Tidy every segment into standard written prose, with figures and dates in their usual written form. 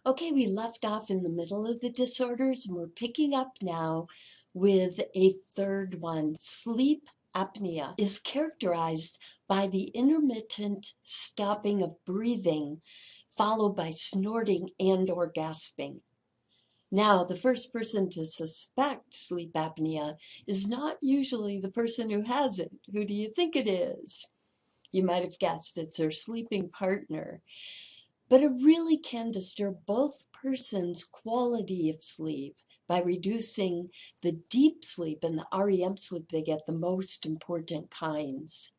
Okay, we left off in the middle of the disorders and we're picking up now with a third one. Sleep apnea is characterized by the intermittent stopping of breathing followed by snorting and or gasping. Now, the first person to suspect sleep apnea is not usually the person who has it. Who do you think it is? You might have guessed it's their sleeping partner. But it really can disturb both persons' quality of sleep by reducing the deep sleep and the REM sleep they get, the most important kinds.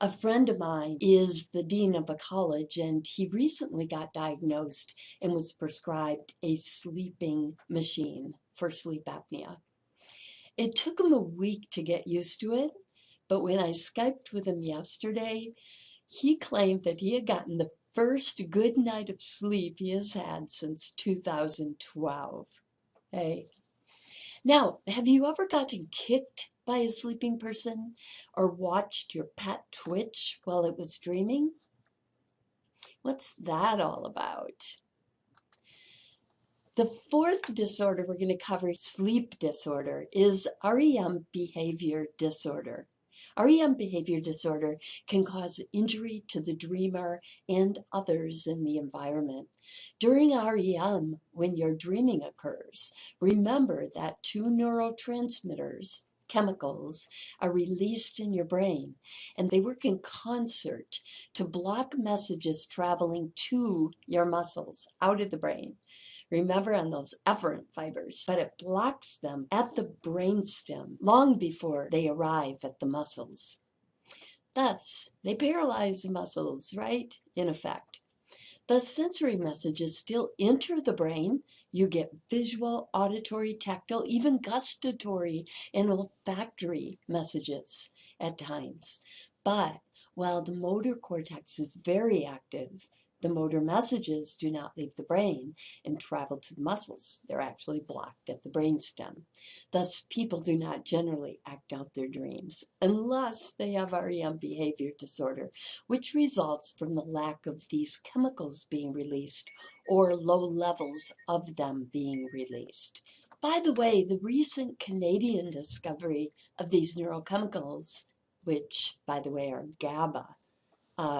A friend of mine is the dean of a college, and he recently got diagnosed and was prescribed a sleeping machine for sleep apnea. It took him a week to get used to it, but when I Skyped with him yesterday, he claimed that he had gotten the first good night of sleep he has had since 2012. Hey. Now, have you ever gotten kicked by a sleeping person or watched your pet twitch while it was dreaming? What's that all about? The fourth disorder we're going to cover, sleep disorder, is REM behavior disorder. REM behavior disorder can cause injury to the dreamer and others in the environment. During REM, when your dreaming occurs, remember that two neurotransmitters, chemicals, are released in your brain, and they work in concert to block messages traveling to your muscles out of the brain. Remember, on those efferent fibers, but it blocks them at the brainstem long before they arrive at the muscles. Thus, they paralyze the muscles, right? In effect. The sensory messages still enter the brain. You get visual, auditory, tactile, even gustatory and olfactory messages at times. But while the motor cortex is very active, the motor messages do not leave the brain and travel to the muscles. They're actually blocked at the brainstem. Thus, people do not generally act out their dreams unless they have REM behavior disorder, which results from the lack of these chemicals being released or low levels of them being released. By the way, the recent Canadian discovery of these neurochemicals, which, by the way, are GABA,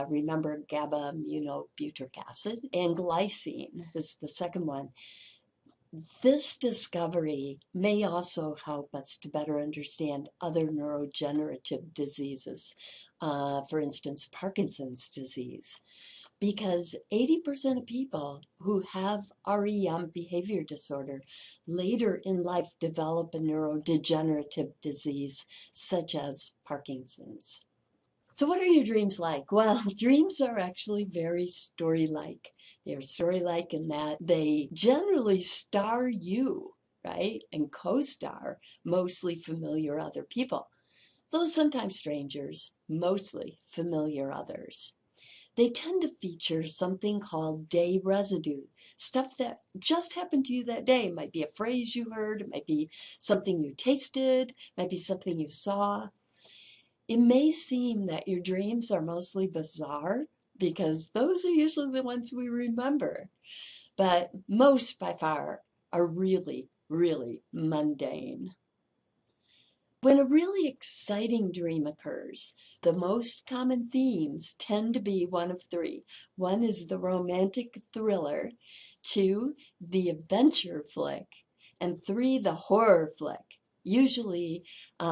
remember GABA aminobutyric acid, and glycine is the second one. This discovery may also help us to better understand other neurodegenerative diseases, for instance, Parkinson's disease, because 80% of people who have REM behavior disorder later in life develop a neurodegenerative disease such as Parkinson's. So what are your dreams like? Well, dreams are actually very story-like. They're story-like in that they generally star you, right? And co-star mostly familiar other people, though sometimes strangers, mostly familiar others. They tend to feature something called day residue, stuff that just happened to you that day. It might be a phrase you heard, it might be something you tasted, it might be something you saw. It may seem that your dreams are mostly bizarre because those are usually the ones we remember, but most by far are really, really mundane. When a really exciting dream occurs, the most common themes tend to be one of three. One is the romantic thriller, two, the adventure flick, and three, the horror flick. Usually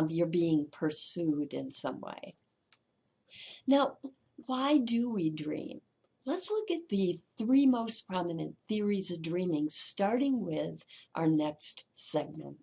you're being pursued in some way. Now, why do we dream? Let's look at the three most prominent theories of dreaming, starting with our next segment.